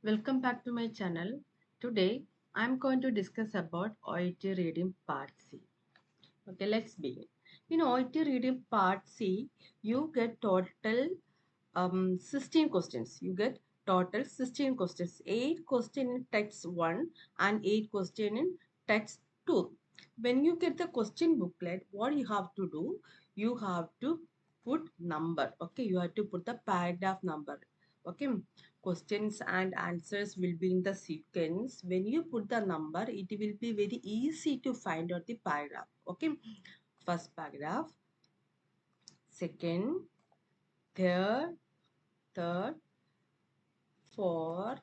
Welcome back to my channel. Today I'm going to discuss about OET reading part C. Okay, let's begin. In OET reading part C, you get total 16 questions. You get total 16 questions. 8 questions in text 1 and 8 questions in text 2. When you get the question booklet, what you have to do? You have to put number. Okay, you have to put the paragraph number. Okay, questions and answers will be in the sequence. When you put the number, it will be very easy to find out the paragraph. Okay, first paragraph, second, third, fourth,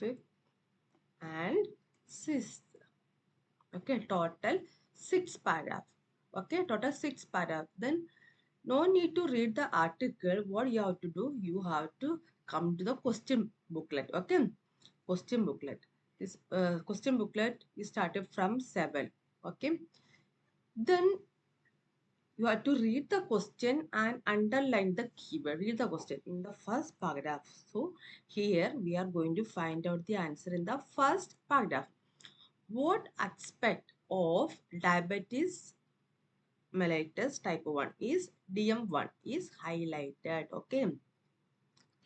fifth, and sixth. Okay, total six paragraph. Okay, total six paragraph. Then no need to read the article. What you have to do? You have to come to the question booklet. Okay, question booklet. This question booklet is started from 7. Okay, then you have to read the question and underline the keyword. Read the question in the first paragraph. So here we are going to find out the answer in the first paragraph. What aspect of diabetes mellitus type 1 is DM1 is highlighted? Okay.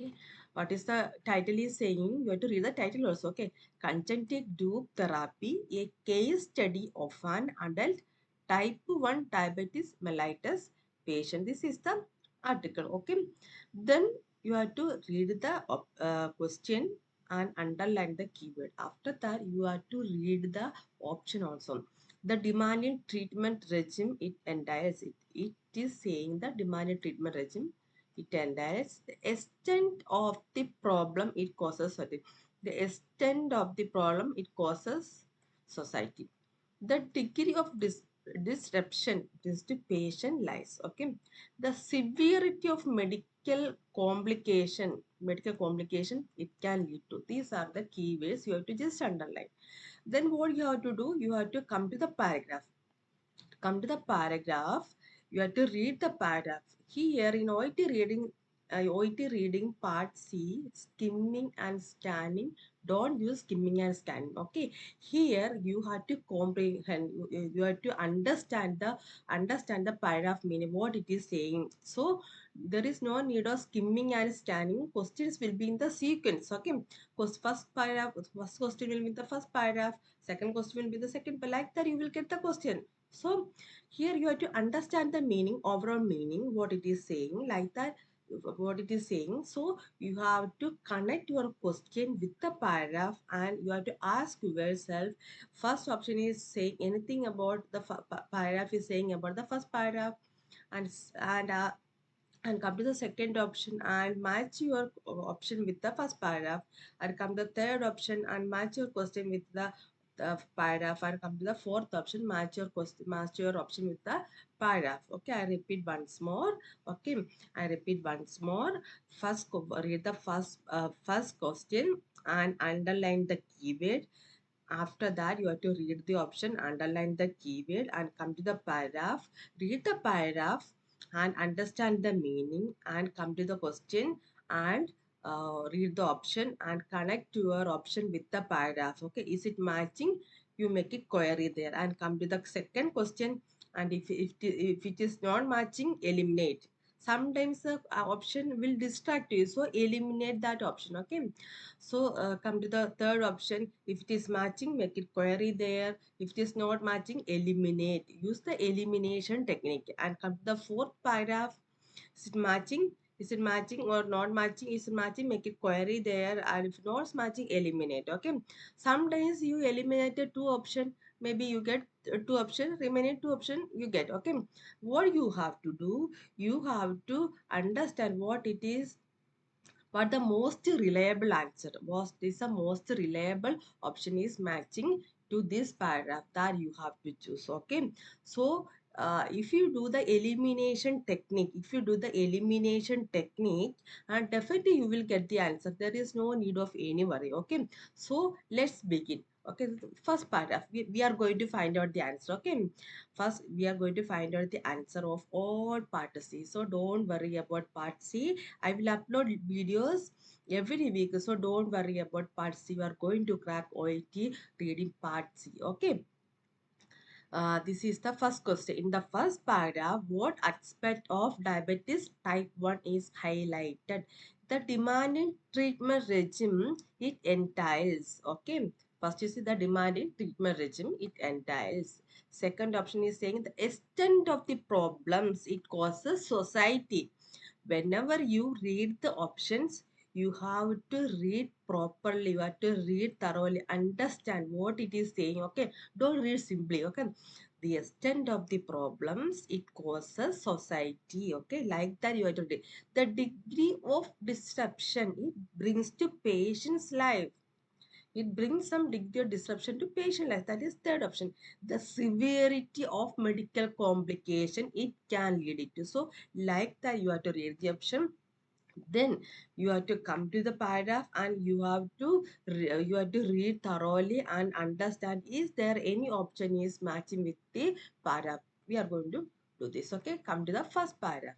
Okay. What is the title is saying? You have to read the title also. Okay. Conjunctive tube therapy, a case study of an adult type 1 diabetes mellitus patient. This is the article. Okay. Then you have to read the question and underline the keyword. After that, you have to read the option also. The demanding treatment regime, it entails it. It is saying the demanding treatment regime, it entails the extent of the problem it causes society. The extent of the problem it causes society. The degree of disruption is the patient lies. Okay. The severity of medical complication it can lead to. These are the keywords you have to just underline. Then what you have to do? You have to come to the paragraph. Come to the paragraph, you have to read the paragraph. Here in OET reading part C, skimming and scanning. Don't use skimming and scanning. Okay. Here you have to comprehend. You have to understand the paragraph meaning, what it is saying. So there is no need of skimming and scanning. Questions will be in the sequence. Okay. Because first paragraph, first question will be the first paragraph. Second question will be the second. But like that, you will get the question. So here you have to understand the meaning, overall meaning, what it is saying, like that, what it is saying. So you have to connect your question with the paragraph and you have to ask yourself. First option is saying anything about the paragraph is saying about the first paragraph, and and come to the second option and match your option with the first paragraph, and come to the third option and match your question with the paragraph, and come to the fourth option, match your option with the paragraph. Okay, I repeat once more. Okay, I repeat once more. First read the first question and underline the keyword. After that, you have to read the option, underline the keyword, and come to the paragraph. Read the paragraph and understand the meaning, and come to the question and read the option and connect your option with the paragraph. Okay, is it matching? You make a query there and come to the second question. And if it is not matching, eliminate. Sometimes the option will distract you, so eliminate that option. Okay, so come to the third option. If it is matching, make it query there. If it is not matching, eliminate. Use the elimination technique. And come to the fourth paragraph. Is it matching? Is it matching or not matching? Is it matching? Make it query there. And if not matching, eliminate. Okay. Sometimes you eliminated two option. Maybe you get two option. Remaining two option you get. Okay. What you have to do? You have to understand what it is, but the most reliable answer was this, the most reliable option is matching to this paragraph that you have to choose. Okay, so if you do the elimination technique, definitely you will get the answer. There is no need of any worry. Okay, so let's begin. Okay, the first paragraph, we are going to find out the answer. Okay, first we are going to find out the answer of all part C. So don't worry about part C. I will upload videos every week. So don't worry about part C. You are going to crack OET reading part C. Okay. This is the first question. In the first paragraph, what aspect of diabetes type 1 is highlighted? The demanding treatment regime it entails. Okay. First, you see the demanding treatment regime it entails. Second option is saying the extent of the problems it causes society. Whenever you read the options, you have to read properly, you have to read thoroughly, understand what it is saying. Okay, don't read simply. Okay, the extent of the problems it causes society. Okay, like that you have to read. The degree of disruption it brings to patient's life, it brings some degree of disruption to patient life. That is third option. The severity of medical complication it can lead it to. So like that you have to read the option. Then you have to come to the paragraph and you have to read thoroughly and understand is there any option is matching with the paragraph. We are going to do this. Okay, come to the first paragraph.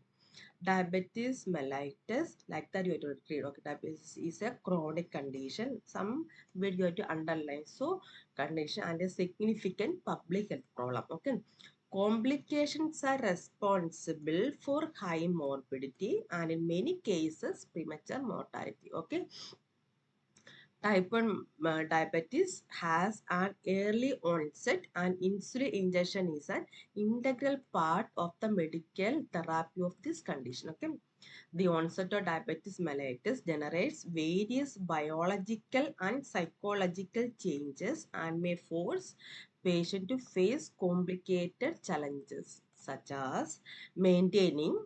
Diabetes mellitus, like that you have to read. Okay, diabetes is a chronic condition. Some where you have to underline. So condition and a significant public health problem. Okay. Complications are responsible for high morbidity and in many cases premature mortality. Okay. Type 1 diabetes has an early onset and insulin injection is an integral part of the medical therapy of this condition. Okay. The onset of diabetes mellitus generates various biological and psychological changes and may force patient to face complicated challenges such as maintaining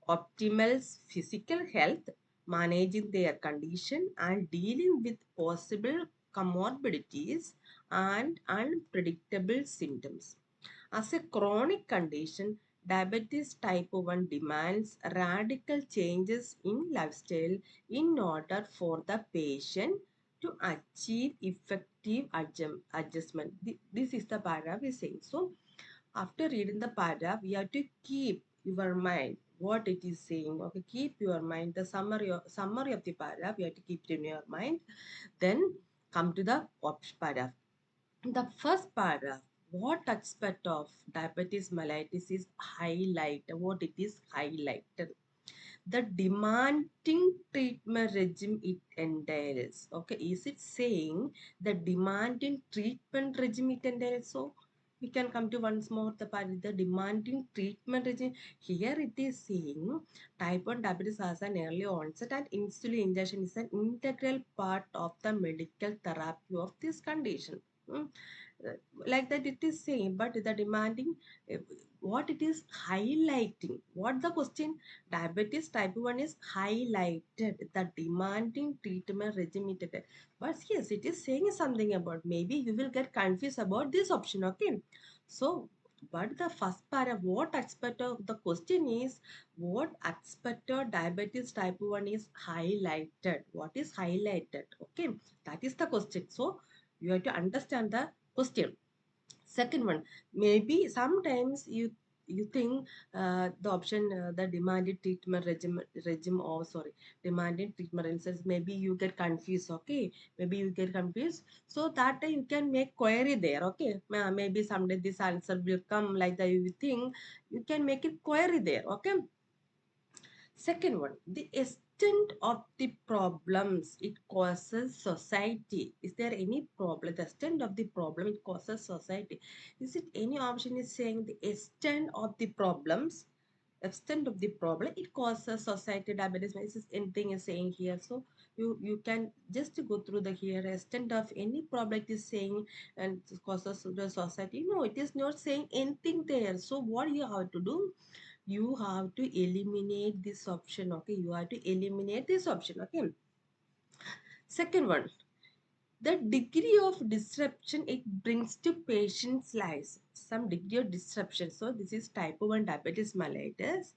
optimal physical health, managing their condition, and dealing with possible comorbidities and unpredictable symptoms. As a chronic condition, diabetes type 1 demands radical changes in lifestyle in order for the patient to achieve effective adjustment. This is the paragraph is saying. So, after reading the paragraph, you have to keep your mind what it is saying. Okay, keep your mind the summary of the paragraph. You have to keep it in your mind. Then come to the paragraph. The first paragraph, what aspect of diabetes mellitus is highlighted? What it is highlighted? The demanding treatment regime it entails. Okay, is it saying the demanding treatment regime it entails? So we can come to once more the demanding treatment regime. Here it is saying type 1 diabetes has an early onset and insulin injection is an integral part of the medical therapy of this condition. Hmm. Uh, like that it is saying, but the demanding uh, what it is highlighting, what the question, diabetes type 1 is highlighted the demanding treatment regime. But yes, it is saying something about, maybe you will get confused about this option. Okay, so but the first part of what aspect of the question is, what aspect of diabetes type 1 is highlighted, what is highlighted. Okay, that is the question. So you have to understand the question. Second one, maybe sometimes you think the option the demanded treatment regime or sorry demanded treatment instance, maybe you get confused. Okay, maybe you get confused, so that time you can make query there. Okay, maybe someday this answer will come like that you think, you can make it query there. Okay. Second one, the extent of the problems it causes society. Is there any problem? The extent of the problem it causes society. Is it any option is saying the extent of the problems? Extent of the problem it causes society diabetes. Is anything is saying here? So you can just go through the here extent of any problem it is saying and it causes the society. No, it is not saying anything there. So what you have to do? You have to eliminate this option. Okay, you have to eliminate this option. Okay. Second one, the degree of disruption it brings to patient's lives, some degree of disruption. So this is type 1 diabetes mellitus.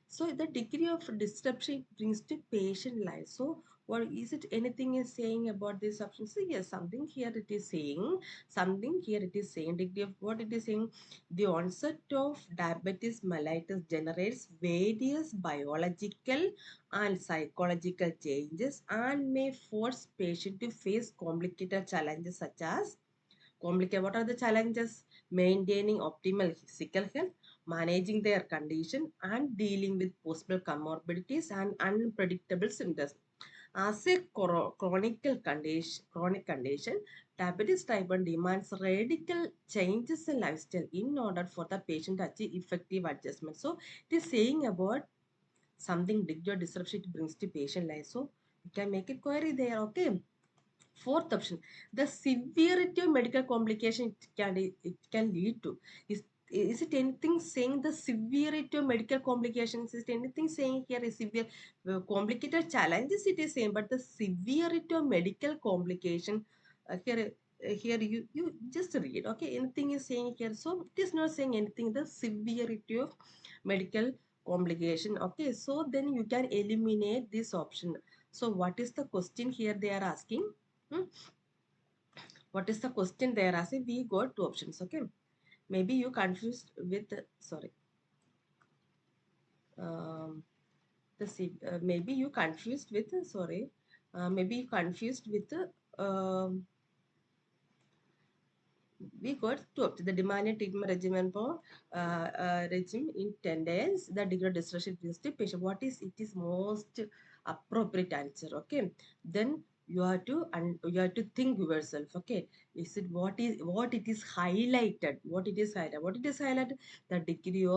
So the degree of disruption it brings to patient life. So Or is it anything is saying about this option? So yes, something here it is saying, something here it is saying, degree of what it is saying, the onset of diabetes mellitus generates various biological and psychological changes and may force patient to face complicated challenges such as what are the challenges? Maintaining optimal physical health, managing their condition, and dealing with possible comorbidities and unpredictable symptoms. As a chronic condition, diabetes type 1 demands radical changes in lifestyle in order for the patient to achieve effective adjustment. So, it is saying about something big or disruption it brings to patient life. So, you can make a query there. Okay. Fourth option, the severity of medical complication it can lead to. Is it anything saying the severity of medical complications? Is it anything saying here is severe complicated challenges? It is saying, but the severity of medical complication here you just read. Okay, anything is saying here, so it is not saying anything. The severity of medical complication. Okay, so then you can eliminate this option. So what is the question here they are asking? Hmm? What is the question they are asking? We got two options. Okay, maybe you confused with sorry. Um, maybe you confused with sorry. Maybe you confused with we got two options. The demanded treatment regimen for regime in 10 days. The degree of distress patient. What is it is most appropriate answer? Okay, then you have to think yourself. Okay, is it what it is highlighted? What it is highlighted? What it is highlighted? The degree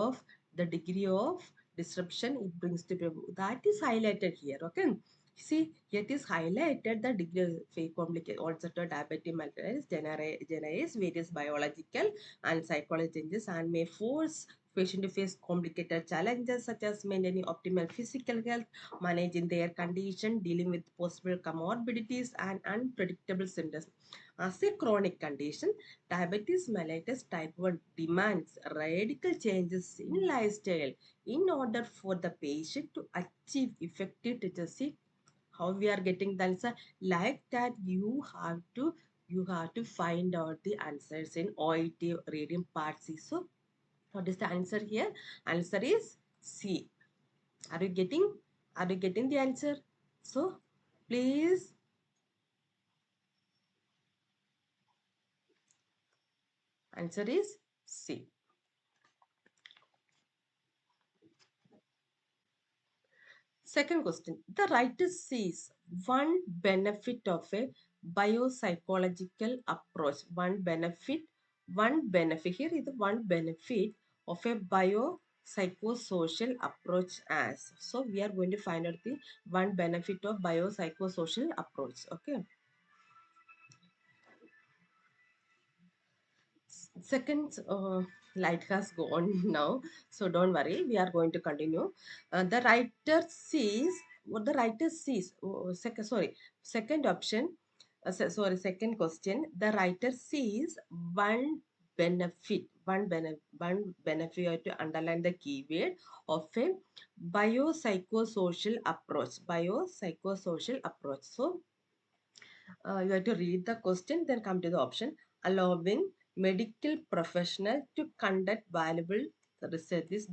of disruption it brings to people. That is highlighted here. Okay. See, it is highlighted the degree of complicated onset of diabetes mellitus generates various biological and psychological changes and may force patient to face complicated challenges such as maintaining optimal physical health, managing their condition, dealing with possible comorbidities and unpredictable symptoms. As a chronic condition, diabetes mellitus type 1 demands radical changes in lifestyle in order for the patient to achieve effective treatment. How we are getting the answer? Like that you have to find out the answers in OET reading part C. So what is the answer here? Answer is C. Are you getting the answer? So please, answer is C. Second question. The writer sees one benefit of a biopsychological approach. One benefit. Here is the one benefit of a biopsychosocial approach as. So we are going to find out the one benefit of biopsychosocial approach. Okay. Second light has gone now, so don't worry, we are going to continue. The writer sees what the writer sees. Second option. Second question. The writer sees one benefit. You have to underline the keyword of a biopsychosocial approach. Biopsychosocial approach. So you have to read the question, then come to the option. Allowing medical professional to conduct valuable research. This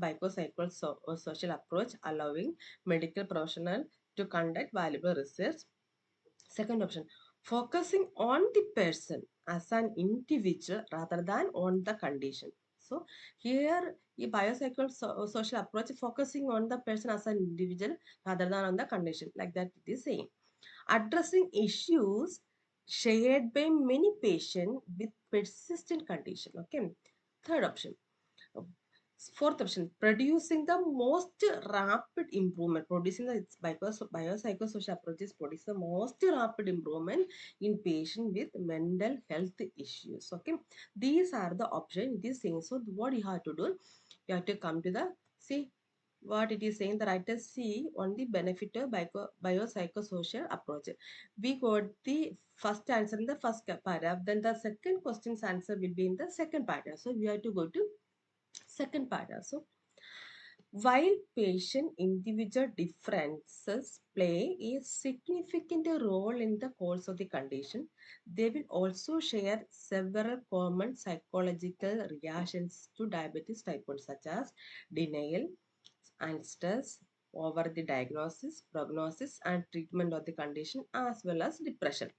social approach allowing medical professional to conduct valuable research. Second option, focusing on the person as an individual rather than on the condition. So here, the social approach focusing on the person as an individual rather than on the condition. Like that, it is saying addressing issues shared by many patients with persistent condition. Okay. Third option. Fourth option, producing the most rapid improvement. Producing the biopsychosocial approaches produce the most rapid improvement in patient with mental health issues. Okay. These are the options. It is saying, so what you have to do, you have to come to the, see, what it is saying, the writers see on the benefit of biopsychosocial approach. We got the first answer in the first paragraph, then the second question's answer will be in the second paragraph. So we have to go to second paragraph. So While patient individual differences play a significant role in the course of the condition, they will also share several common psychological reactions to diabetes type 1, such as denial and stress over the diagnosis, prognosis, and treatment of the condition, as well as depression.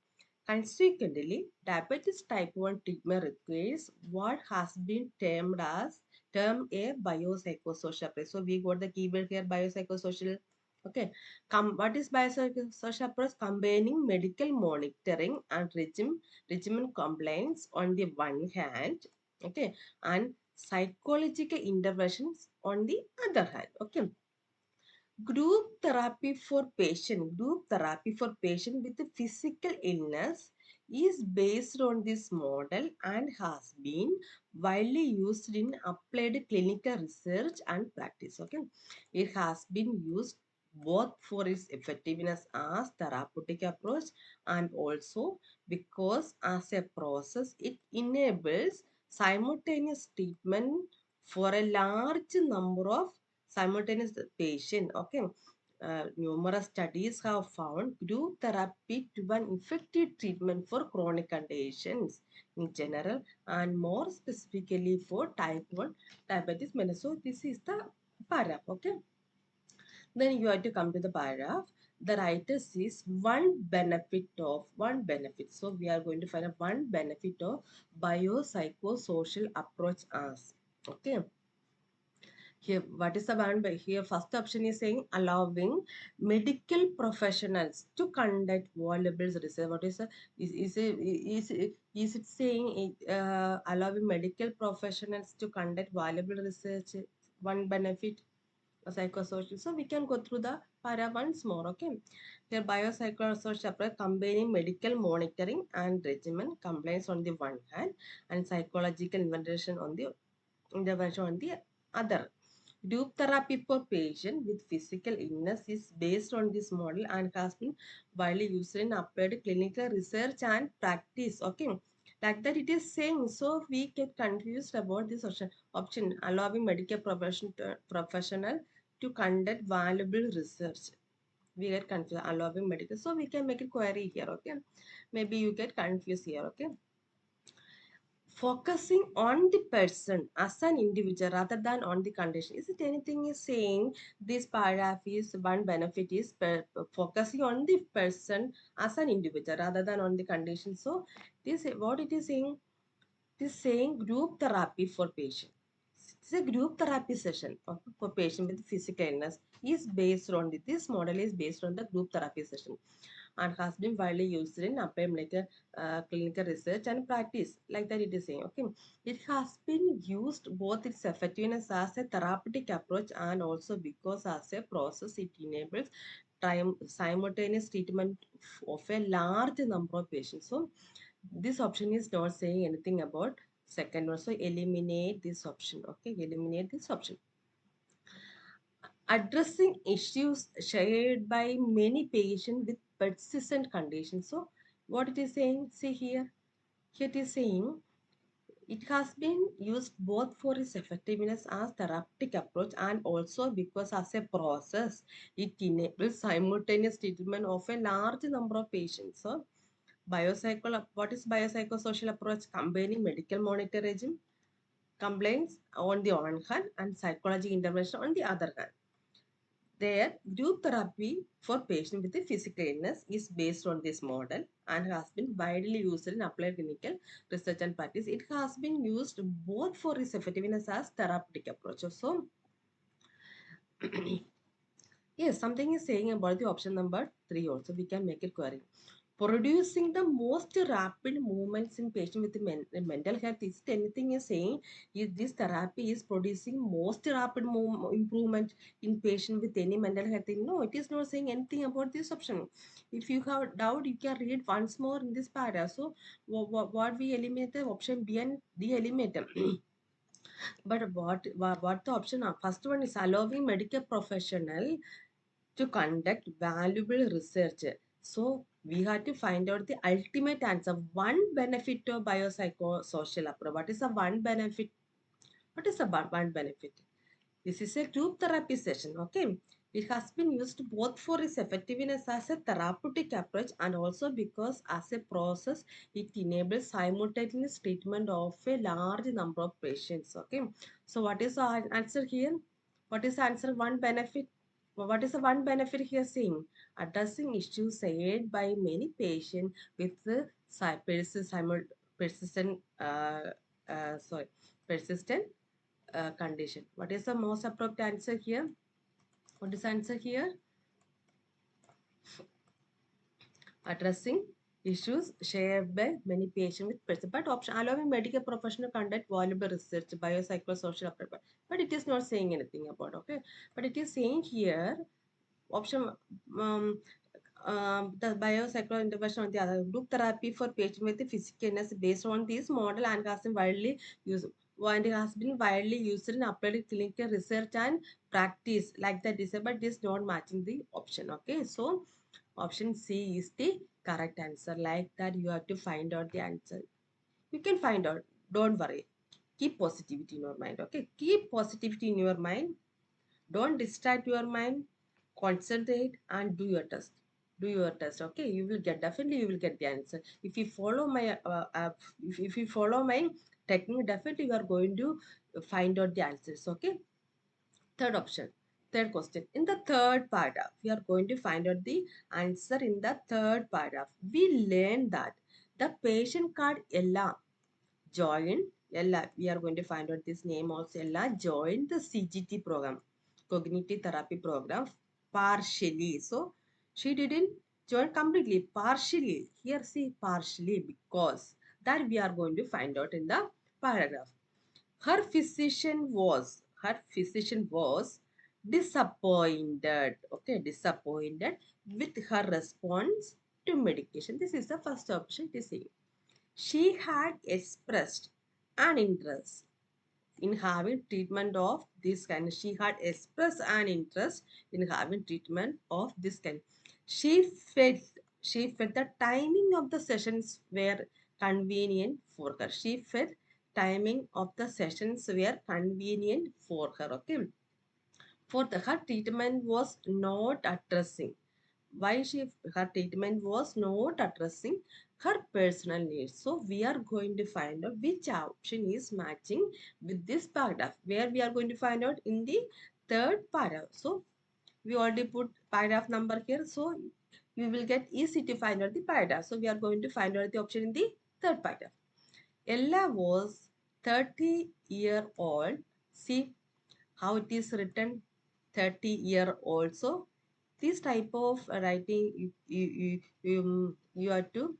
Consequently, diabetes type 1 treatment requires what has been termed a biopsychosocial approach. So we got the keyword here, biopsychosocial. Okay. What is biopsychosocial approach? Combining medical monitoring and regimen compliance on the one hand, okay, and psychological interventions on the other hand. Okay. Group therapy for patient with a physical illness is based on this model and has been widely used in applied clinical research and practice. Okay, it has been used both for its effectiveness as therapeutic approach and also because as a process it enables simultaneous treatment for a large number of simultaneous patient. Okay, numerous studies have found group therapy to be an effective treatment for chronic conditions in general and more specifically for type 1 diabetes mellitus. So this is the paragraph. Okay, then you have to come to the paragraph. The writer sees one benefit. So we are going to find out one benefit of biopsychosocial approach as. Okay, here what is the one by here first option is saying allowing medical professionals to conduct valuable research. What is the is it saying allowing medical professionals to conduct valuable research one benefit of psychosocial? So we can go through the para once more. Okay, here biopsychosocial approach combining medical monitoring and regimen compliance on the one hand and psychological intervention on the other. Group therapy for patients with physical illness is based on this model and has been widely used in applied clinical research and practice. Okay, like that it is saying. So we get confused about this option allowing medical professional to conduct valuable research. We get confused allowing medical. So we can make a query here. Okay, maybe you get confused here. Okay, focusing on the person as an individual rather than on the condition. Is it anything is saying this paragraph is one benefit is focusing on the person as an individual rather than on the condition. So this what it is saying, it is saying group therapy for patient. It's a group therapy session for patient with physical illness is based on this model is based on the group therapy session and has been widely used in applied medical clinical research and practice. Like that it is saying. Okay, it has been used both its effectiveness as a therapeutic approach and also because as a process it enables simultaneous treatment of a large number of patients. So this option is not saying anything about second one. So eliminate this option. Okay, eliminate this option. Addressing issues shared by many patients with persistent conditions. So what it is saying, see here it is saying it has been used both for its effectiveness as therapeutic approach and also because as a process it enables simultaneous treatment of a large number of patients. So what is biopsychosocial approach? Combining medical monitoring regime, complaints on the one hand and psychology intervention on the other hand. Their group therapy for patients with a physical illness is based on this model and has been widely used in applied clinical research and practice. It has been used both for its effectiveness as therapeutic approach. So, yes, something is saying about the option number 3 also. We can make it query. Producing the most rapid movements in patient with mental health. Is it anything is saying is this therapy is producing most rapid improvement in patient with any mental health thing? No, it is not saying anything about this option. If you have doubt, you can read once more in this paragraph. So what we eliminated option B and D eliminated. But what the option first one is allowing medical professional to conduct valuable research. So we had to find out the ultimate answer. One benefit of biopsychosocial approach. What is the one benefit? What is the one benefit? This is a group therapy session. Okay. It has been used both for its effectiveness as a therapeutic approach and also because as a process it enables simultaneous treatment of a large number of patients. Okay. So what is the answer here? What is the answer? One benefit. What is the one benefit here saying? Addressing issues shared by many patients with the persistent sorry persistent condition. What is the most appropriate answer here? What is the answer here? Addressing issues shared by many patients with persistent. But option allowing medical professional conduct valuable research, biopsychosocial approach. But it is not saying anything about, okay. But it is saying here option um, the biopsychological intervention on the other group therapy for patients with physical illness based on this model and has been widely used and it has been widely used in applied clinical research and practice like that is but is not matching the option. Okay, so option C is the correct answer. Like that you have to find out the answer. You can find out, don't worry. Keep positivity in your mind. Okay, keep positivity in your mind. Don't distract your mind. Concentrate and do your test. Do your test. Okay, you will get, definitely you will get the answer. If you follow my if you follow my technique, definitely you are going to find out the answers. Okay. Third option. Third question. In the third paragraph, we are going to find out the answer in the third paragraph. We learned that the patient card Ella joined, Ella, we are going to find out this name also, Ella joined the CGT program, cognitive therapy program, partially. So she didn't join completely, partially. Here see partially because that we are going to find out in the paragraph. Her physician was disappointed, okay, disappointed with her response to medication. This is the first option to say. She had expressed an interest in having treatment of this kind. She had expressed an interest in having treatment of this kind. She felt she felt the timing of the sessions were convenient for her. She felt timing of the sessions were convenient for her. Okay. For the her treatment was not addressing why her treatment was not addressing her personal needs. So we are going to find out which option is matching with this paragraph, where we are going to find out in the third paragraph. So we already put paragraph number here, so we will get easy to find out the paragraph. So we are going to find out the option in the third paragraph. Ella was 30-year-old. See how it is written, 30-year-old. So this type of writing you have to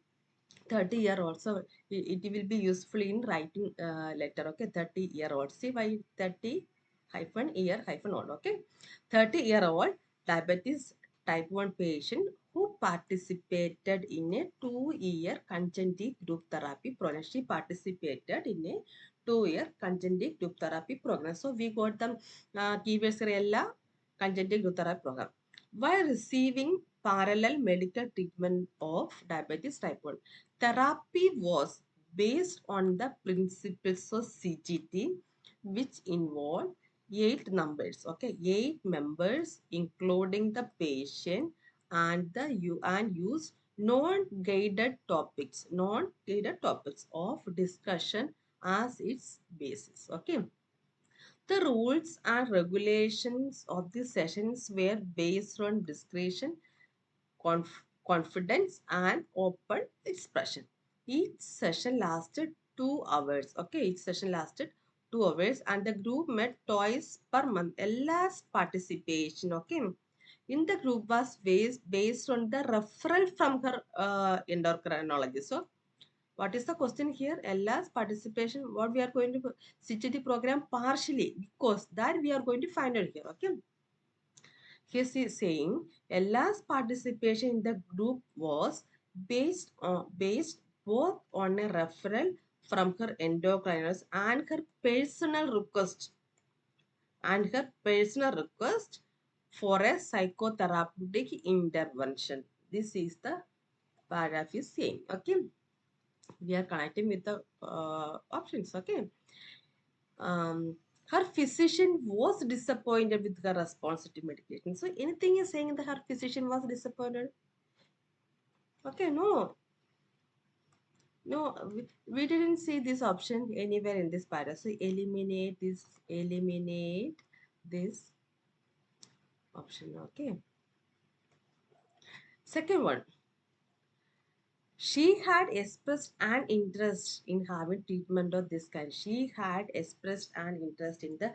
30-year also it will be useful in writing letter. Okay, 30-year-old. See why 30 hyphen year hyphen old. Okay, 30-year-old diabetes type 1 patient who participated in a 2-year conjunctive group therapy program. She participated in a 2-year conjunctive group therapy program. So we got the keywords ella conjunctive group therapy program while receiving parallel medical treatment of diabetes type 1. Therapy was based on the principles of CGT, which involved 8 members, including the patient and used non-guided topics of discussion as its basis. Okay. The rules and regulations of the sessions were based on discretion, confidence and open expression. Each session lasted 2 hours. Okay, each session lasted 2 hours and the group met twice per month. Ella's participation, okay, in the group was based on the referral from her endocrinologist. So what is the question here? Ella's participation, what we are going to CGT program partially because that we are going to find out here. Okay. He is saying Ella's participation in the group was based both on a referral from her endocrinologist and her personal request for a psychotherapeutic intervention. This is the paragraph is saying. Okay, we are connecting with the options. Okay. Her physician was disappointed with her response to medication. So anything is saying that her physician was disappointed. Okay, no. No, we didn't see this option anywhere in this paragraph. So eliminate this option. Okay. Second one, she had expressed an interest in having treatment of this kind. She had expressed an interest in the,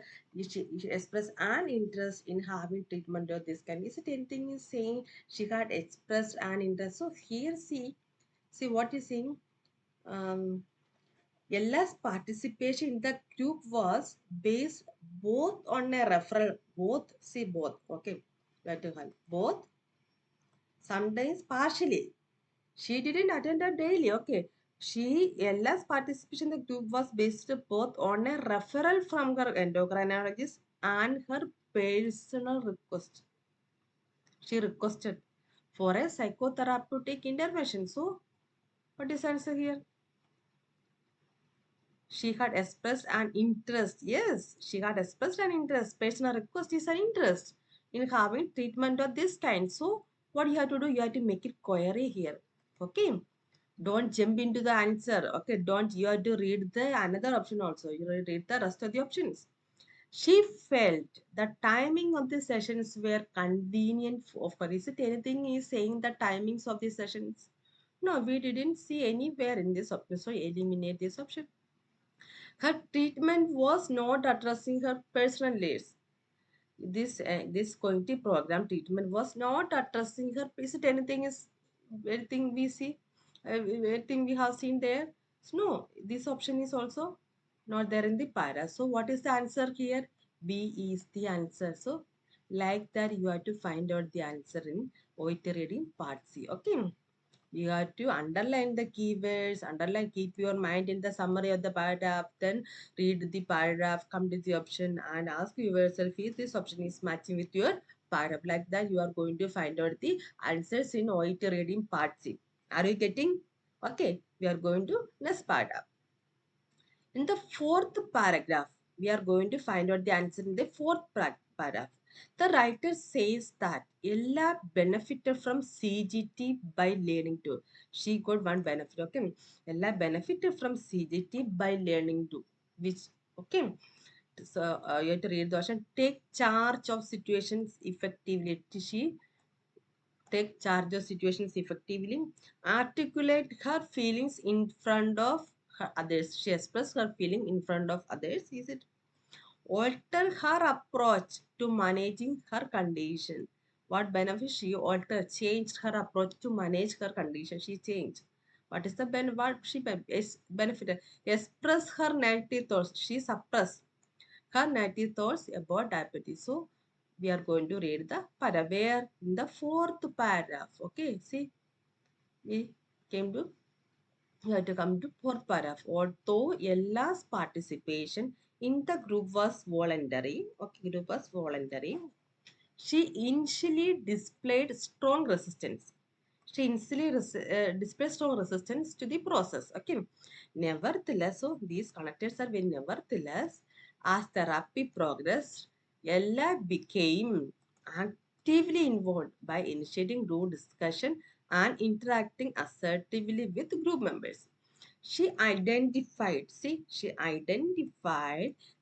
she expressed an interest in having treatment of this kind. Is it anything is saying she had expressed an interest? So here see what is saying. Um, Ella's participation in the group was based both on a referral, both, okay, both, sometimes partially. She didn't attend a daily, okay. Ella's participation in the group was based both on a referral from her endocrinologist and her personal request. She requested for a psychotherapeutic intervention. So, what is the answer here? She had expressed an interest. Yes, she had expressed an interest. Personal request is an interest in having treatment of this kind. So, what you have to do, you have to make it query here. Okay. Don't jump into the answer. Okay. Don't, you have to read the another option also. You read the rest of the options. She felt the timing of the sessions were convenient for her. Is it anything is saying the timings of the sessions? No, we didn't see anywhere in this option. So, eliminate this option. Her treatment was not addressing her personal needs. This cognitive program treatment was not addressing her. Is it anything we see? Anything we have seen there? So, no, this option is also not there in the para. So what is the answer here? B is the answer. So like that you have to find out the answer in OET reading part C. Okay. You have to underline the keywords, keep your mind in the summary of the paragraph, then read the paragraph, come to the option and ask yourself if this option is matching with your paragraph. Like that, you are going to find out the answers in OET reading part C. Are you getting? Okay, we are going to next paragraph. In the fourth paragraph, we are going to find out the answer in the fourth paragraph. The writer says that Ella benefited from CGT by learning to. She got one benefit, okay? Ella benefited from CGT by learning to. Which, okay? So, you have to read the option. Take charge of situations effectively. She take charge of situations effectively, articulate her feelings in front of her others. She expressed her feeling in front of others. Is it alter her approach to managing her condition? What benefit she altered, changed her approach to manage her condition? She changed. What is the what she benefited? Express her negative thoughts. She suppressed her negative thoughts about diabetes. So we are going to read the paragraph where in the fourth paragraph. Okay, see, we came to, you have to come to fourth paragraph. Although Ella's participation in the group was voluntary, okay, group was voluntary, she initially displayed strong resistance. She initially displayed strong resistance to the process. Okay. Nevertheless, so these connectors are very nevertheless, as therapy progressed, Ella became actively involved by initiating group discussion and interacting assertively with group members. She identified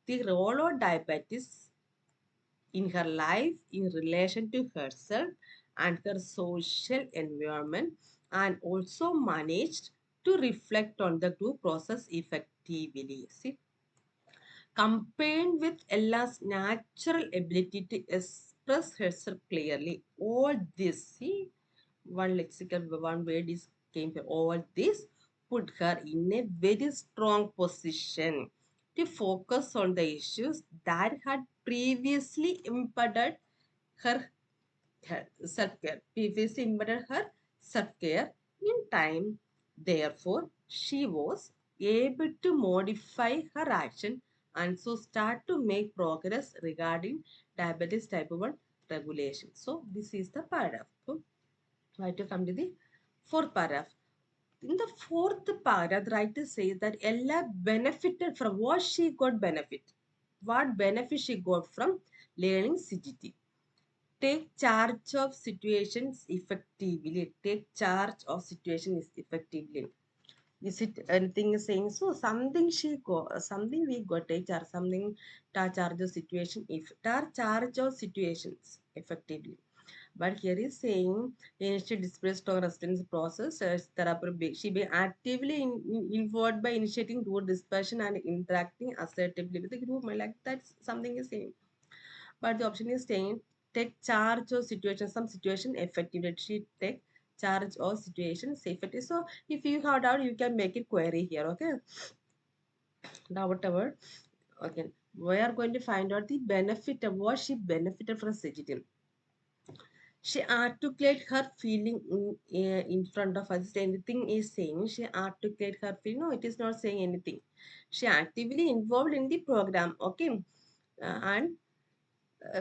the role of diabetes in her life in relation to herself and her social environment, and also managed to reflect on the group process effectively. See, combined with Ella's natural ability to express herself clearly, all this, see, one lexical one word is came here, all this put her in a very strong position to focus on the issues that had previously impeded her, her self-care, previously impeded her self-care in time. Therefore, she was able to modify her action and so start to make progress regarding diabetes type 1 regulation. So, this is the paragraph. So, I have to come to the fourth paragraph. In the fourth paragraph, the writer says that Ella benefited from what she got benefit. what benefit she got from learning CGT. Take charge of situations effectively. Take charge of situations effectively. Is it anything saying so? Something she got, something we got take charge, something ta charge of situation, if ta charge of situations effectively. But here is saying initial display strong resistance process. She be actively involved by initiating group discussion and interacting assertively with the group. Like that's something is saying. But the option is saying take charge of situation, some situation effectively. She take charge of situation safety. So if you have doubt, you can make it query here. Okay. Now whatever. Okay. We are going to find out the benefit of what she benefited from CGT. She articulate her feeling in front of us. Anything is saying she articulate her feeling. No, it is not saying anything. She actively involved in the program. Okay. And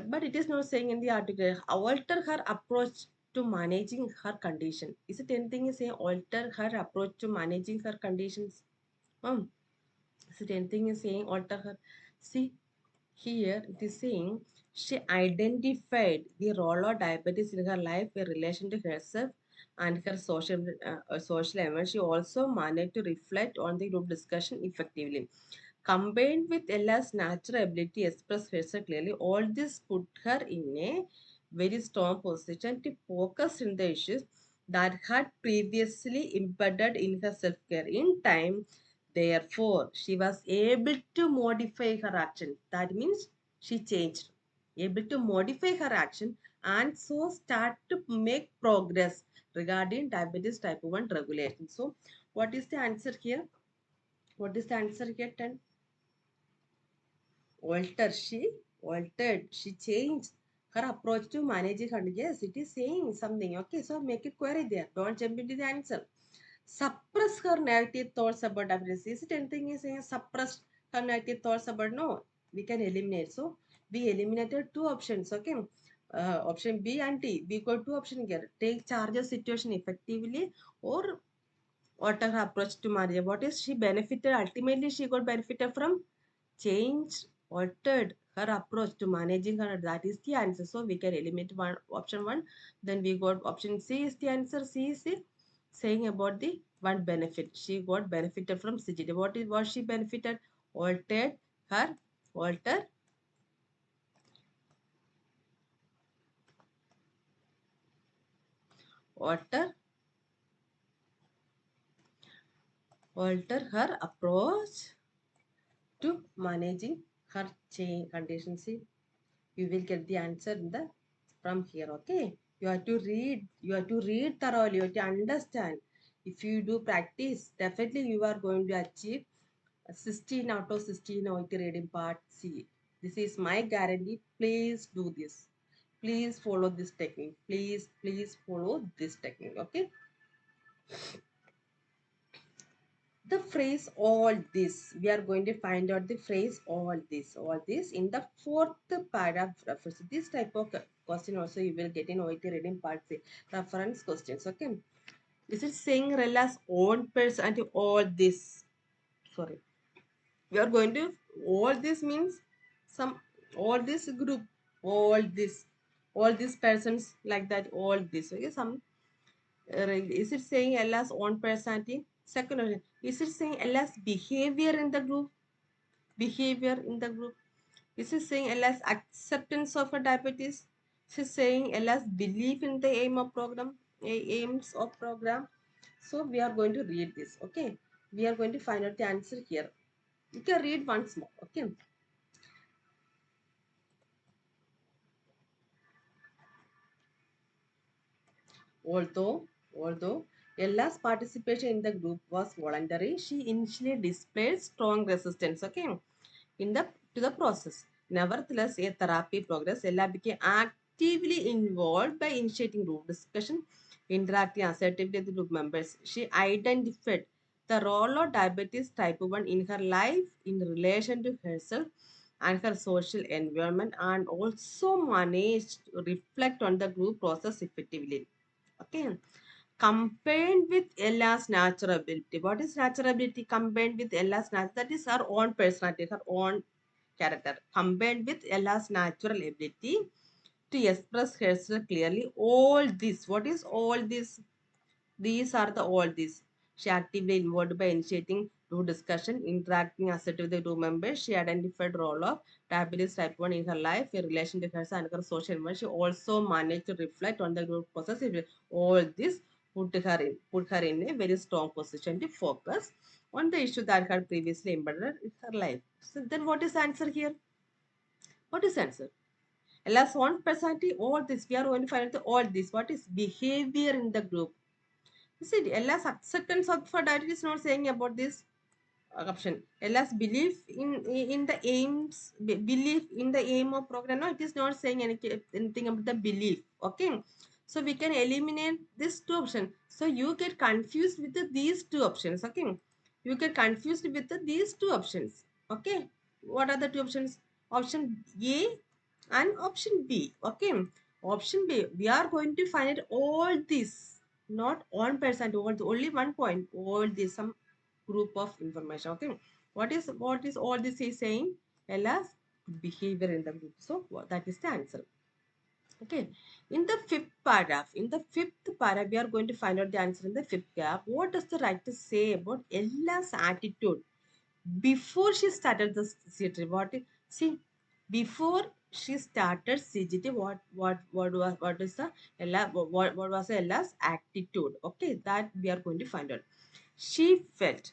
but it is not saying in the article alter her approach to managing her condition. Is it anything is saying alter her approach to managing her conditions? um is it anything is saying alter her? See, here it is saying she identified the role of diabetes in her life in relation to herself and her social events. She also managed to reflect on the group discussion effectively. Combined with Ella's natural ability to express herself clearly, all this put her in a very strong position to focus on the issues that had previously impeded in her self-care. In time, therefore, she was able to modify her action. That means she changed, able to modify her action and so start to make progress regarding diabetes type 1 regulation. So, what is the answer here? What is the answer here? 10. Altered, she changed her approach to managing her. Yes, it is saying something. Okay, so make it query there. Don't jump into the answer. Suppress her negative thoughts about diabetes. Is it anything is saying suppress her negative thoughts about? No, we can eliminate. So we eliminated two options. Okay. Option B and D. We got two options here. Take charge of situation effectively or alter her approach to marriage. What is she benefited? Ultimately, she got benefited from changed, altered her approach to managing her. That is the answer. So we can eliminate one option one. Then we got option C is the answer. C is it saying about the one benefit. She got benefited from CGD. What she benefited? Altered her alter alter alter her approach to managing her change conditions. See, you will get the answer in the from here. Okay, you have to read, you have to read thoroughly, you have to understand. If you do practice, definitely you are going to achieve 16 out of 16 OET reading part C. This is my guarantee. Please do this, please follow this technique, please follow this technique. Okay, the phrase all this, we are going to find out the phrase all this in the fourth paragraph reference. This type of question also you will get in OET reading part C reference questions. Okay, this is saying relax own person and all this. Sorry, we are going to all this means some all this group, all this, all these persons like that, all this. Okay, some is it saying Ella's own personality? Second one, is it saying Ella's behavior in the group? Behavior in the group. Is it saying Ella's acceptance of her diabetes? Is it saying Ella's belief in the aim of program? Aims of program? So we are going to read this. Okay. We are going to find out the answer here. You can read once more. Okay. Although Ella's participation in the group was voluntary, she initially displayed strong resistance. Okay, in the to the process. Nevertheless, a therapy progress, Ella became actively involved by initiating group discussion, interacting assertively with group members. She identified the role of diabetes type 1 in her life in relation to herself and her social environment, and also managed to reflect on the group process effectively. Okay. Combined with Ella's natural ability. What is natural ability? Combined with Ella's natural, that is her own personality, her own character combined with Ella's natural ability to express herself clearly. All this, what is all this? These are the all these. She actively involved by initiating group discussion, interacting assertively with the group members. She identified role of diabetes type 1 in her life, in relation to herself and her social environment. She also managed to reflect on the group process. All this put her in a very strong position to focus on the issue that had previously embedded in her life. So then what is the answer here? What is the answer? Last one personality, all this. We are going to find out all this. What is behavior in the group? You see, Ella's acceptance of for diet is not saying about this option. Ella's belief in the aims, belief in the aim of program. No, it is not saying anything about the belief. Okay, so we can eliminate this two options. So you get confused with these two options. Okay, you get confused with these two options. Okay, what are the two options? Option A and option B. Okay, option B. We are going to find all this, not 1%, only 1 point. All this some group of information. Okay, what is all this is saying? Ella's behavior in the group. So that is the answer. Okay, in the fifth paragraph, we are going to find out the answer in the fifth paragraph. What does the writer say about Ella's attitude before she started the CGT? Before she started CGT, what is the Ella, what was Ella's attitude? Okay, that we are going to find out. She felt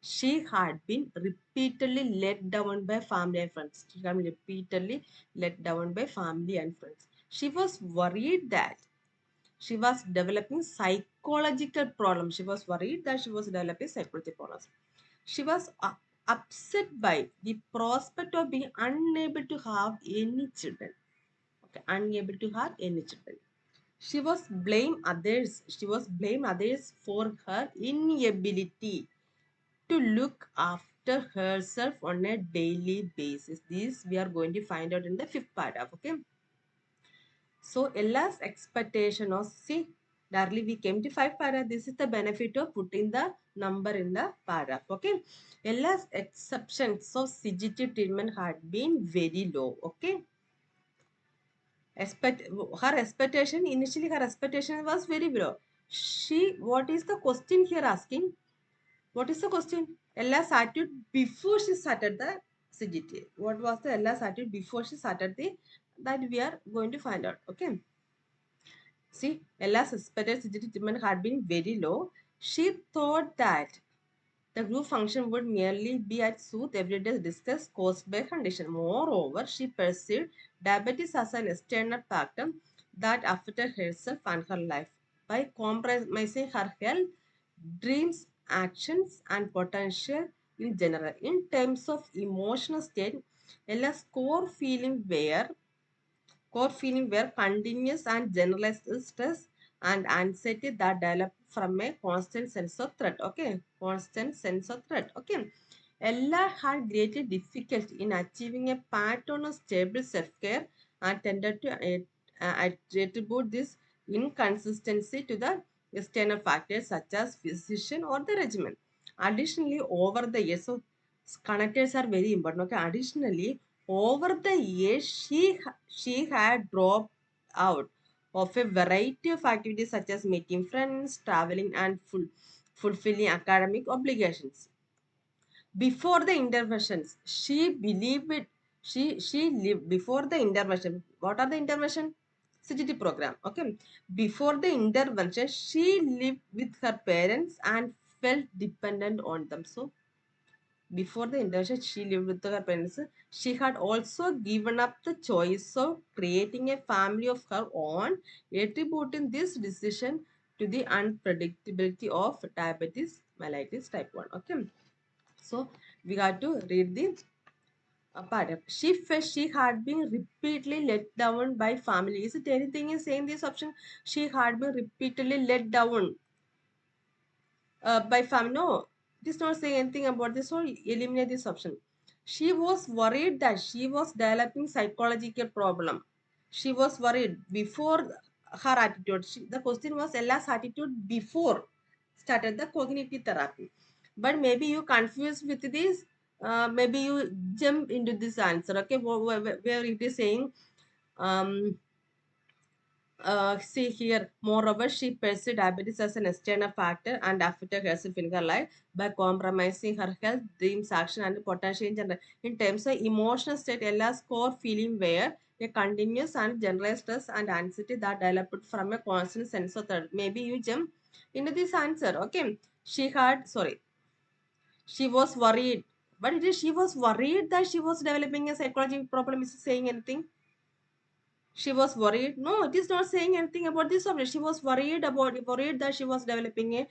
she had been repeatedly let down by family and friends. She had been repeatedly let down by family and friends. She was worried that she was developing psychological problems. She was worried that she was developing psychological problems. She was upset by the prospect of being unable to have any children. Okay, unable to have any children. She was blame others. She was blame others for her inability to look after herself on a daily basis. This we are going to find out in the fifth paragraph. Okay. So Ella's expectation of see, darling, we came to five paragraph. This is the benefit of putting the number in the paragraph. Okay. Ella's exceptions of CGT treatment had been very low. Okay. Her expectation, initially her expectation was very low. What is the question here asking? What is the question? Ella's attitude before she started the CGT. What was the Ella's attitude before she started the, that we are going to find out. Okay. See, Ella's suspected CGT treatment had been very low. She thought that the group function would merely be at soothe everyday distress caused by condition. Moreover, she perceived diabetes as an external factor that affected herself and her life. By compromising her health, dreams, actions, and potential in general. In terms of emotional state, Ella's core feeling were continuous and generalized stress and anxiety that develop from a constant sense of threat. Okay, constant sense of threat. Okay, Ella had greatly difficulty in achieving a pattern of stable self-care and tended to attribute this inconsistency to the external factors such as physician or the regimen. Additionally, over the years, so connectors are very important. Okay, additionally, over the years, she had dropped out of a variety of activities such as meeting friends, traveling, and fulfilling academic obligations. Before the interventions, she believed it. She lived before the intervention. What are the intervention? CGT program. Okay. Before the intervention, she lived with her parents and felt dependent on them. So before the intervention, she lived with her parents. She had also given up the choice of creating a family of her own, attributing this decision to the unpredictability of diabetes mellitus type 1. Okay. So we got to read the part. She felt she had been repeatedly let down by family. Is it anything in saying this option? She had been repeatedly let down by family. No, it is not saying anything about this. So eliminate this option. She was worried that she was developing psychological problem. She was worried before her attitude. The question was Ella's attitude before started the cognitive therapy. But maybe you confused with this maybe you jump into this answer, okay, where it is saying, um, see here, moreover, she pursued diabetes as an external factor and affected herself in her life by compromising her health, dreams, action, and potential in general. In terms of emotional state, Ella's core feeling were a continuous and generalized stress and anxiety that developed from a constant sense of threat. Maybe you jump into this answer, okay? She was worried. But it is she was worried that she was developing a psychological problem. Is it saying anything? She was worried. No, it is not saying anything about this subject. She was worried that she was developing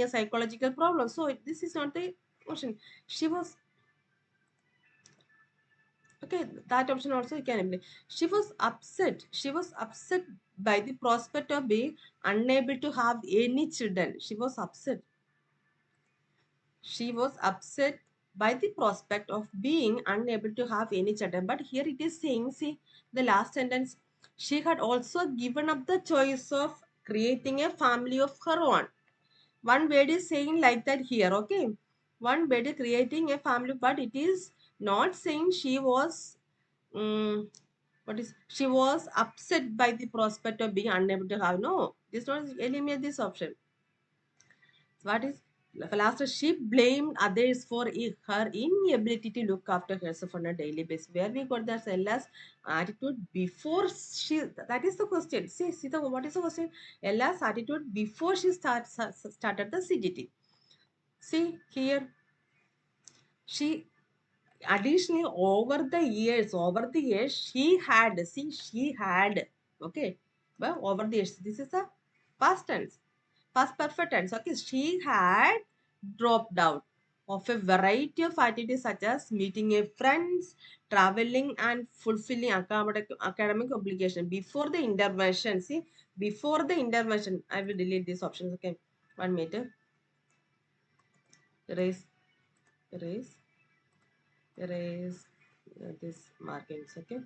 a psychological problem. So this is not the option. She was okay. That option also you can implement. She was upset. She was upset by the prospect of being unable to have any children. She was upset by the prospect of being unable to have any children. But here it is saying, see, the last sentence, she had also given up the choice of creating a family of her own. One word is saying like that here, okay? One word is creating a family, but it is not saying she was, she was upset by the prospect of being unable to have. No, this not eliminate this option. What is last? She blamed others for her inability to look after herself on a daily basis. Where we got that Ella's attitude before she, that is the question. See what is the question? Ella's attitude before she started the CGT. See here, she additionally over the years she had okay, well, over the years, this is a past tense, past perfect tense, okay, she had dropped out of a variety of activities such as meeting a friends, traveling, and fulfilling academic obligation before the intervention. See, before the intervention, I will delete these options, okay, 1 meter, erase, erase, erase this markings, okay.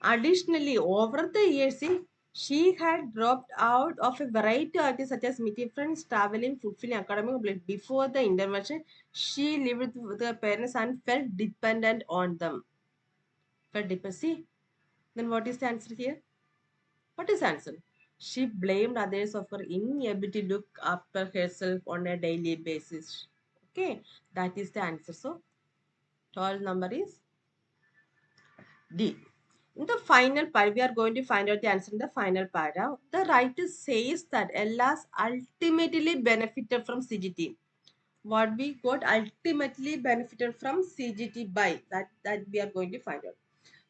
Additionally, over the years, see, she had dropped out of a variety of activities such as meeting friends, traveling, fulfilling academic obligations. Before the intervention, she lived with her parents and felt dependent on them. Felt dependent. See, then what is the answer here? What is the answer? She blamed others of her inability to look after herself on a daily basis. Okay, that is the answer. So, 12 number is D. In the final part, we are going to find out the answer in the final paragraph. The writer says that Ella's ultimately benefited from CGT. What we got ultimately benefited from CGT by that we are going to find out.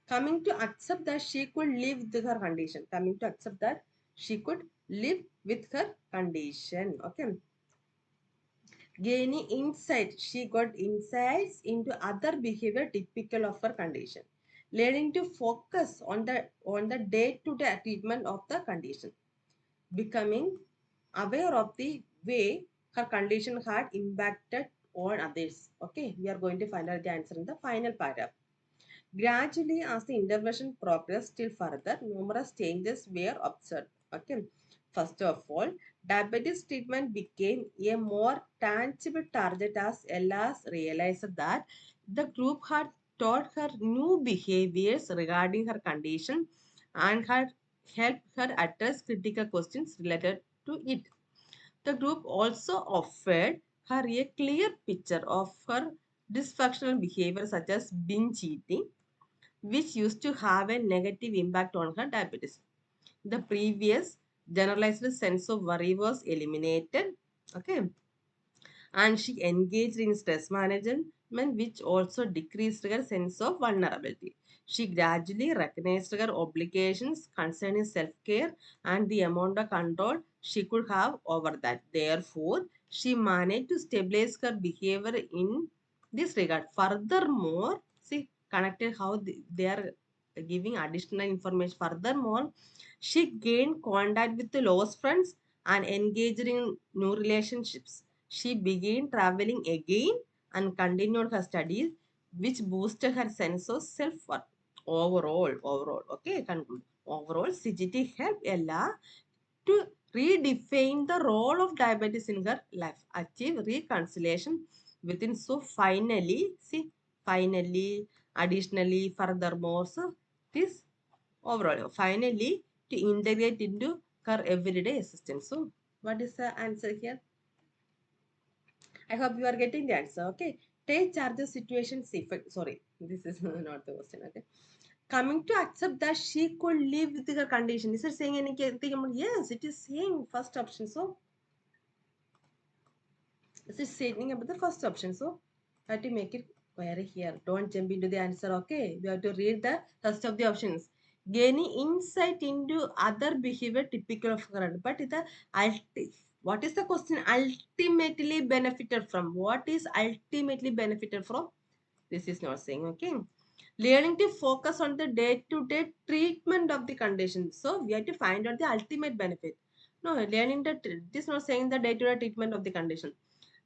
Coming to accept that she could live with her condition. Coming to accept that she could live with her condition. Okay. Gaining insight, she got insights into other behavior typical of her condition, leading to focus on the day-to-day treatment of the condition, becoming aware of the way her condition had impacted on others. Okay, we are going to find out the answer in the final paragraph. Gradually, as the intervention progressed still further, numerous changes were observed. Okay. First of all, diabetes treatment became a more tangible target as Ellas realized that the group had taught her new behaviors regarding her condition and had helped her address critical questions related to it. The group also offered her a clear picture of her dysfunctional behavior such as binge eating, which used to have a negative impact on her diabetes. The previous generalized sense of worry was eliminated. Okay. And she engaged in stress management, which also decreased her sense of vulnerability. She gradually recognized her obligations concerning self care and the amount of control she could have over that. Therefore, she managed to stabilize her behavior in this regard. Furthermore, see, connected how they are giving additional information. Furthermore, she gained contact with the lost friends and engaged in new relationships. She began traveling again and continued her studies, which boosted her sense of self-worth. Overall, okay, conclude. Overall, CGT helped Ella to redefine the role of diabetes in her life, achieve reconciliation within. So finally, see, finally, additionally, furthermore, so this overall, finally, to integrate into her everyday existence. So what is the answer here? I hope you are getting the answer. Okay. Take charges situation effect. Sorry, this is not the question. Okay. Coming to accept that she could live with her condition. Is it saying anything about? Yes, it is saying first option. So this is saying about the first option. So I have to make it clear here. Don't jump into the answer. Okay. You have to read the first of the options. Gaining insight into other behavior typical of her. But the what is the question? Ultimately benefited from. What is ultimately benefited from? This is not saying. Okay. Learning to focus on the day-to-day treatment of the condition. So we have to find out the ultimate benefit. No, learning that it is not saying the day-to-day treatment of the condition.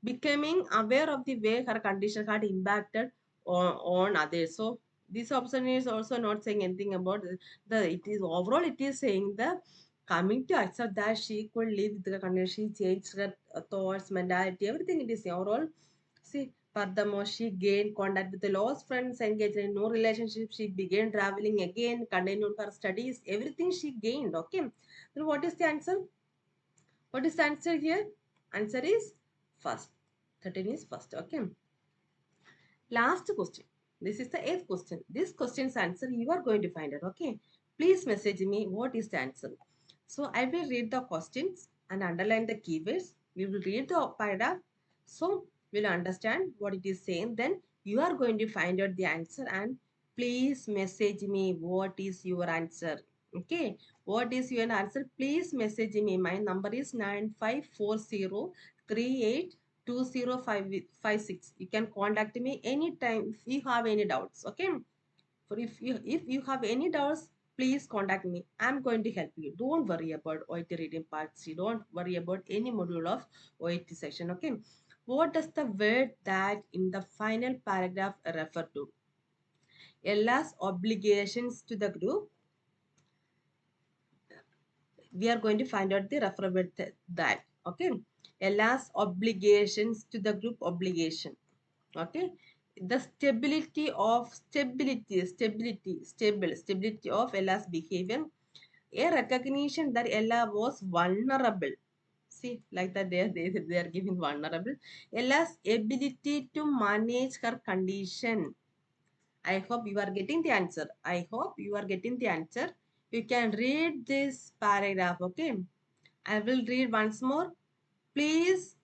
Becoming aware of the way her condition had impacted on others. So this option is also not saying anything about the it is overall it is saying the coming to accept that she could live with the condition, she changed her thoughts, mentality, everything it is overall. See, furthermore, she gained contact with the lost friends, engaged in no relationship. She began traveling again, continued her studies, everything she gained. Okay. Then what is the answer? What is the answer here? Answer is first. 13 is first. Okay. Last question. This is the eighth question. This question's answer you are going to find out. Okay. Please message me what is the answer. So I will read the questions and underline the keywords. We will read the paragraph. So we'll understand what it is saying. Then you are going to find out the answer and please message me what is your answer. Okay. What is your answer? Please message me. My number is 9540382056. You can contact me anytime if you have any doubts. Okay. For if you have any doubts, please contact me. I'm going to help you. Don't worry about OET reading part C. Don't worry about any module of OET section. Okay. What does the word that in the final paragraph refer to? Ella's obligations to the group. We are going to find out the refer with that. Okay. Ella's obligations to the group obligation. Okay. The stability of Ella's behavior, a recognition that Ella was vulnerable. See, like that they are giving vulnerable. Ella's ability to manage her condition. I hope you are getting the answer. I hope you are getting the answer. You can read this paragraph. Okay. I will read once more. Please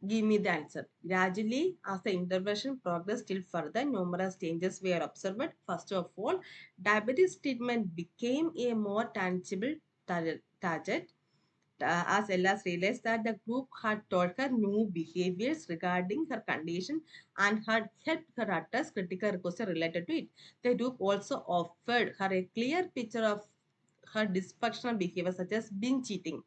give me the answer. Gradually, as the intervention progressed still further, numerous changes were observed. First of all, diabetes treatment became a more tangible target as Ella realized that the group had taught her new behaviors regarding her condition and had helped her address critical requests related to it. The group also offered her a clear picture of her dysfunctional behavior such as binge eating,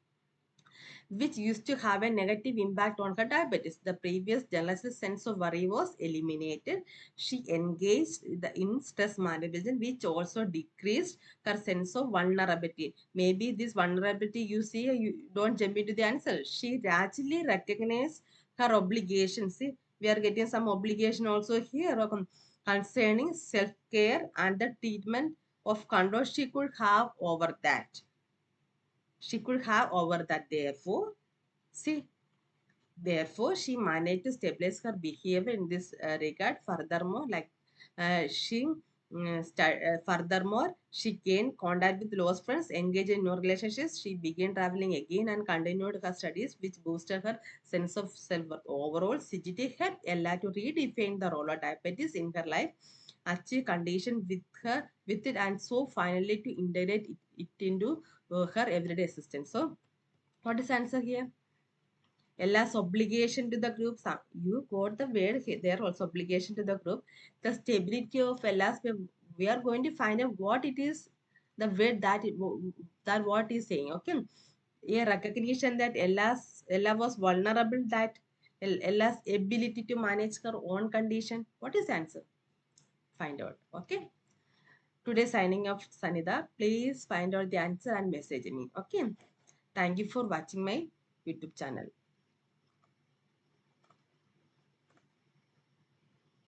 which used to have a negative impact on her diabetes. The previous generalized sense of worry was eliminated. She engaged in stress management, which also decreased her sense of vulnerability. Maybe this vulnerability you see, you don't jump into the answer. She gradually recognized her obligations. See, we are getting some obligation also here concerning self-care and the treatment of control she could have over that. She could have over that. Therefore, she managed to stabilize her behavior in this regard. Furthermore, furthermore, she gained contact with close friends, engaged in new relationships. She began traveling again and continued her studies, which boosted her sense of self-worth. Overall, CGT helped Ella to redefine the role of diabetes in her life, achieve condition with it, and so finally to integrate it into her everyday existence. So, what is the answer here? Ella's obligation to the group. You got the word here. There also obligation to the group. The stability of Ella's. We are going to find out what it is. The word that what is saying. Okay. A recognition that Ella was vulnerable. That Ella's ability to manage her own condition. What is the answer? Find out. Okay. Today signing off Sanida. Please find out the answer and message me. Okay. Thank you for watching my YouTube channel.